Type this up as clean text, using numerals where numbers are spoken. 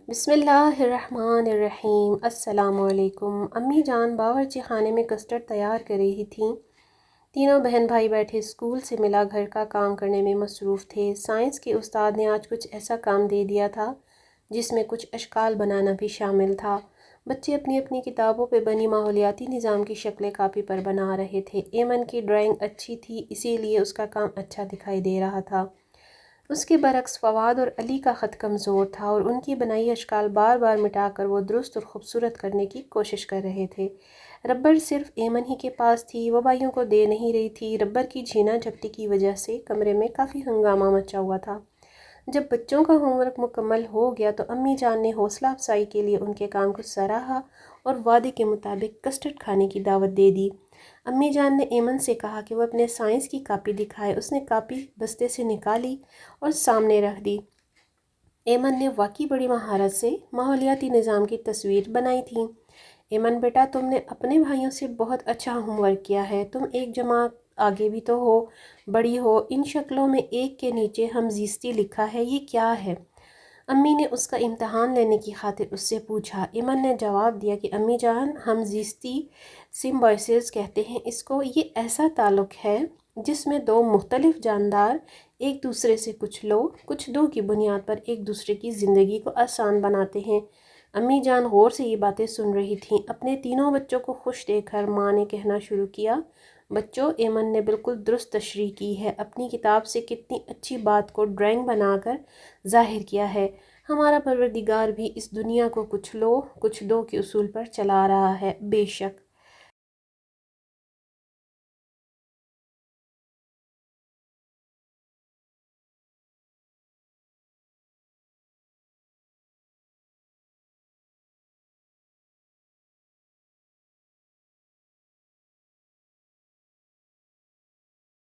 بسم اللہ الرحمن الرحیم۔ السلام علیکم۔ امی جان باورچی خانے میں کسٹرڈ تیار کر رہی تھیں۔ تینوں بہن بھائی بیٹھے اسکول سے ملا گھر کا کام کرنے میں مصروف تھے۔ سائنس کے استاد نے آج کچھ ایسا کام دے دیا تھا جس میں کچھ اشکال بنانا بھی شامل تھا۔ بچے اپنی اپنی کتابوں پہ بنی ماحولیاتی نظام کی شکلیں کاپی پر بنا رہے تھے۔ ایمن کی ڈرائنگ اچھی تھی، اسی لیے اس کا کام اچھا دکھائی دے رہا تھا۔ اس کے برعکس فواد اور علی کا خط کمزور تھا اور ان کی بنائی اشکال بار بار مٹا کر وہ درست اور خوبصورت کرنے کی کوشش کر رہے تھے۔ ربڑ صرف ایمن ہی کے پاس تھی، وہ بھائیوں کو دے نہیں رہی تھی۔ ربڑ کی چھینا جھپٹی کی وجہ سے کمرے میں کافی ہنگامہ مچا ہوا تھا۔ جب بچوں کا ہوم ورک مکمل ہو گیا تو امی جان نے حوصلہ افزائی کے لیے ان کے کام کو سراہا اور وعدے کے مطابق کسٹرڈ کھانے کی دعوت دے دی۔ امی جان نے ایمن سے کہا کہ وہ اپنے سائنس کی کاپی دکھائے۔ اس نے کاپی بستے سے نکالی اور سامنے رکھ دی۔ ایمن نے واقعی بڑی مہارت سے ماحولیاتی نظام کی تصویر بنائی تھی۔ ایمن بیٹا، تم نے اپنے بھائیوں سے بہت اچھا ہوم ورک کیا ہے۔ تم ایک جماعت آگے بھی تو ہو، بڑی ہو۔ ان شکلوں میں ایک کے نیچے ہم زیستی لکھا ہے، یہ کیا ہے؟ امی نے اس کا امتحان لینے کی خاطر اس سے پوچھا۔ ایمن نے جواب دیا کہ امی جان، ہم زیستی سمبائسس کہتے ہیں اس کو۔ یہ ایسا تعلق ہے جس میں دو مختلف جاندار ایک دوسرے سے کچھ لو کچھ دو کی بنیاد پر ایک دوسرے کی زندگی کو آسان بناتے ہیں۔ امی جان غور سے یہ باتیں سن رہی تھیں۔ اپنے تینوں بچوں کو خوش دیکھ کر ماں نے کہنا شروع کیا، بچوں، ایمن نے بالکل درست تشریح کی ہے۔ اپنی کتاب سے کتنی اچھی بات کو ڈرائنگ بنا کر ظاہر کیا ہے۔ ہمارا پروردگار بھی اس دنیا کو کچھ لو کچھ دو کے اصول پر چلا رہا ہے۔ بے شک